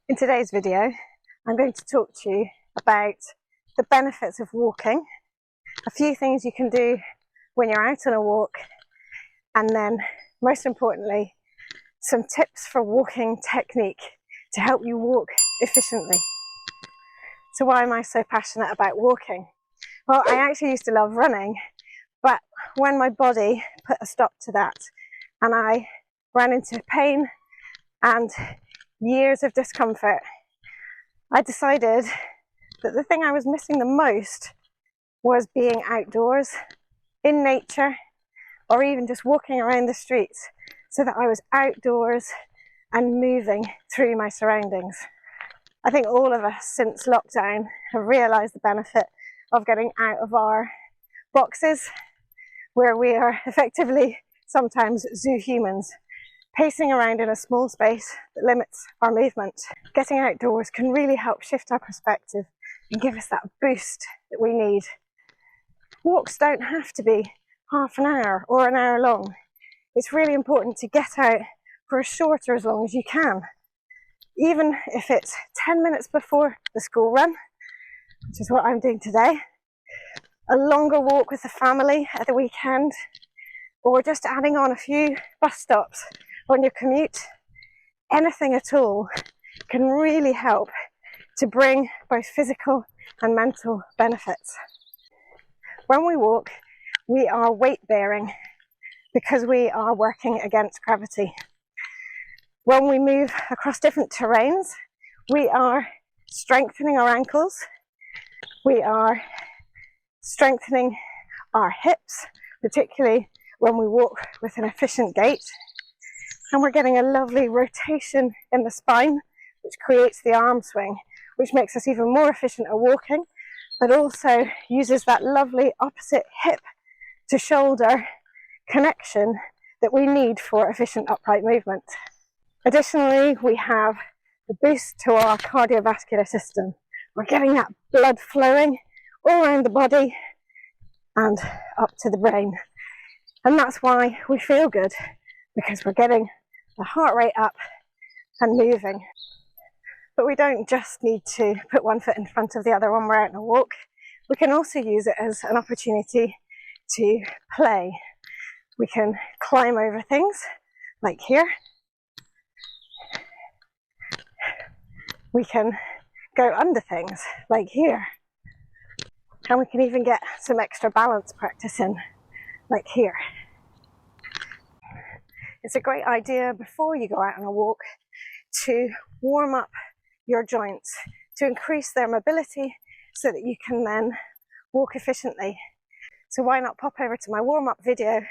In today's video, I'm going to talk to you about the benefits of walking, a few things you can do when you're out on a walk, and then, most importantly, some tips for walking technique to help you walk efficiently. So why am I so passionate about walking? Well, I actually used to love running, but when my body put a stop to that and I ran into pain and years of discomfort, I decided that the thing I was missing the most was being outdoors, in nature, or even just walking around the streets, so that I was outdoors and moving through my surroundings. I think all of us since lockdown have realised the benefit of getting out of our boxes, where we are effectively sometimes zoo humans, pacing around in a small space that limits our movement. Getting outdoors can really help shift our perspective and give us that boost that we need. Walks don't have to be half an hour or an hour long. It's really important to get out for as short or as long as you can. Even if it's 10 minutes before the school run, which is what I'm doing today, a longer walk with the family at the weekend, or just adding on a few bus stops on your commute, anything at all can really help to bring both physical and mental benefits. When we walk, we are weight bearing because we are working against gravity. When we move across different terrains, we are strengthening our ankles, we are strengthening our hips, particularly when we walk with an efficient gait. And we're getting a lovely rotation in the spine, which creates the arm swing, which makes us even more efficient at walking, but also uses that lovely opposite hip to shoulder connection that we need for efficient upright movement. Additionally, we have the boost to our cardiovascular system. We're getting that blood flowing all around the body and up to the brain. And that's why we feel good, because we're getting the heart rate up and moving. But we don't just need to put one foot in front of the other when we're out on a walk. We can also use it as an opportunity to play. We can climb over things, like here. We can go under things, like here. And we can even get some extra balance practice in, like here. It's a great idea before you go out on a walk to warm up your joints, to increase their mobility so that you can then walk efficiently. So why not pop over to my warm-up video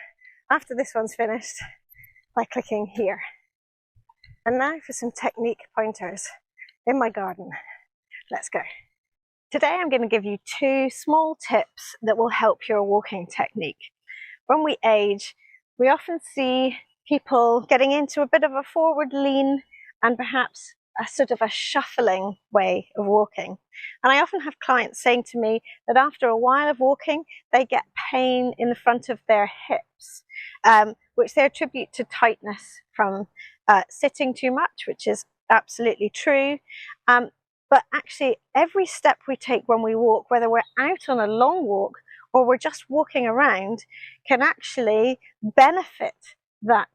after this one's finished by clicking here. And now for some technique pointers in my garden. Let's go. Today I'm going to give you two small tips that will help your walking technique. When we age, we often see people getting into a bit of a forward lean and perhaps a sort of a shuffling way of walking. And I often have clients saying to me that after a while of walking, they get pain in the front of their hips, which they attribute to tightness from sitting too much, which is absolutely true. But actually, every step we take when we walk, whether we're out on a long walk or we're just walking around, can actually benefit that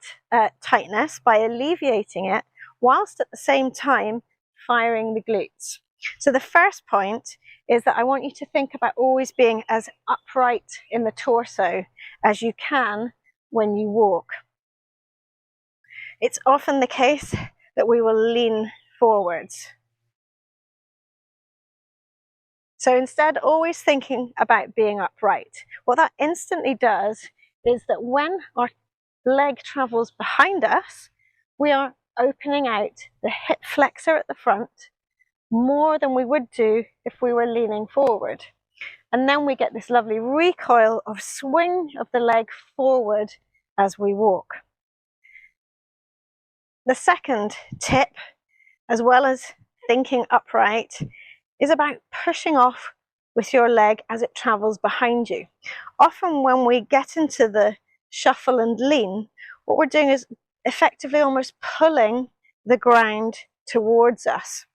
tightness by alleviating it, whilst at the same time firing the glutes. So the first point is that I want you to think about always being as upright in the torso as you can when you walk. It's often the case that we will lean forwards. So instead, always thinking about being upright. What that instantly does is that when our leg travels behind us, we are opening out the hip flexor at the front more than we would do if we were leaning forward. And then we get this lovely recoil of swing of the leg forward as we walk. The second tip, as well as thinking upright, is about pushing off with your leg as it travels behind you. Often when we get into the shuffle and lean, what we're doing is effectively almost pulling the ground towards us.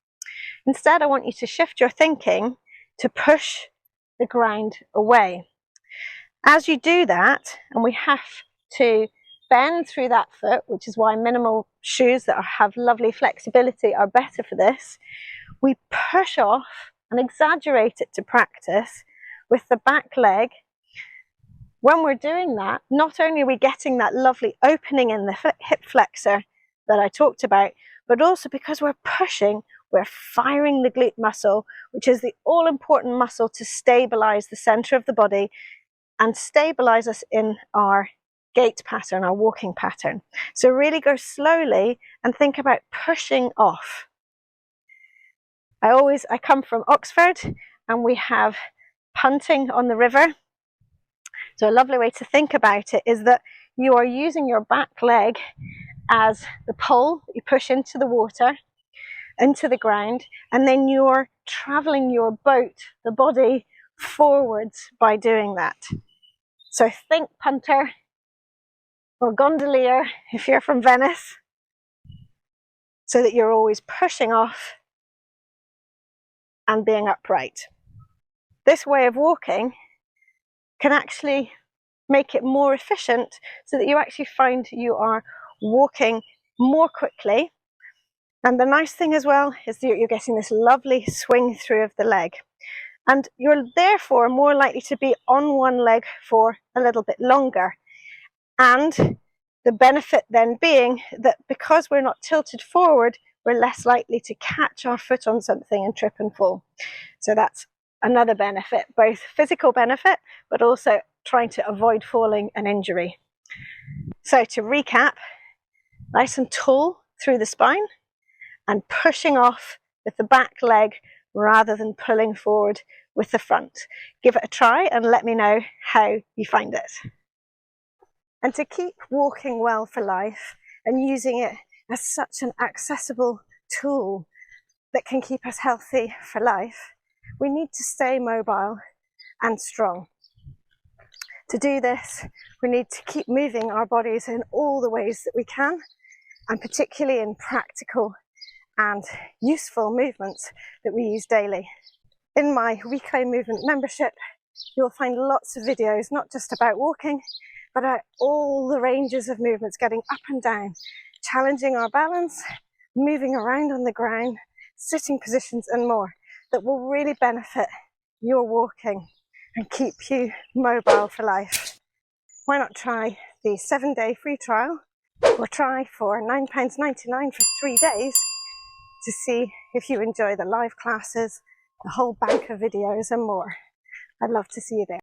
Instead, I want you to shift your thinking to push the ground away. As you do that, and we have to bend through that foot, which is why minimal shoes that have lovely flexibility are better for this, we push off and exaggerate it to practice with the back leg. When we're doing that, not only are we getting that lovely opening in the hip flexor that I talked about, but also because we're pushing, we're firing the glute muscle, which is the all-important muscle to stabilize the center of the body and stabilize us in our gait pattern, our walking pattern. So really go slowly and think about pushing off. I come from Oxford and we have punting on the river. So a lovely way to think about it is that you are using your back leg as the pole that you push into the water, into the ground, and then you're traveling your boat, the body, forwards by doing that. So think punter or gondolier if you're from Venice, so that you're always pushing off and being upright. This way of walking can actually make it more efficient so that you actually find you are walking more quickly. And the nice thing as well is that you're getting this lovely swing through of the leg. And you're therefore more likely to be on one leg for a little bit longer. And the benefit then being that because we're not tilted forward, we're less likely to catch our foot on something and trip and fall. So that's another benefit, both physical benefit, but also trying to avoid falling and injury. So to recap, nice and tall through the spine and pushing off with the back leg rather than pulling forward with the front. Give it a try and let me know how you find it. And to keep walking well for life and using it as such an accessible tool that can keep us healthy for life, we need to stay mobile and strong. To do this, we need to keep moving our bodies in all the ways that we can, and particularly in practical and useful movements that we use daily. In my Reclaim Movement membership, you'll find lots of videos, not just about walking, but about all the ranges of movements, getting up and down, challenging our balance, moving around on the ground, sitting positions and more, that will really benefit your walking and keep you mobile for life. Why not try the 7-day free trial, or try for £9.99 for 3 days to see if you enjoy the live classes, the whole bank of videos and more. I'd love to see you there.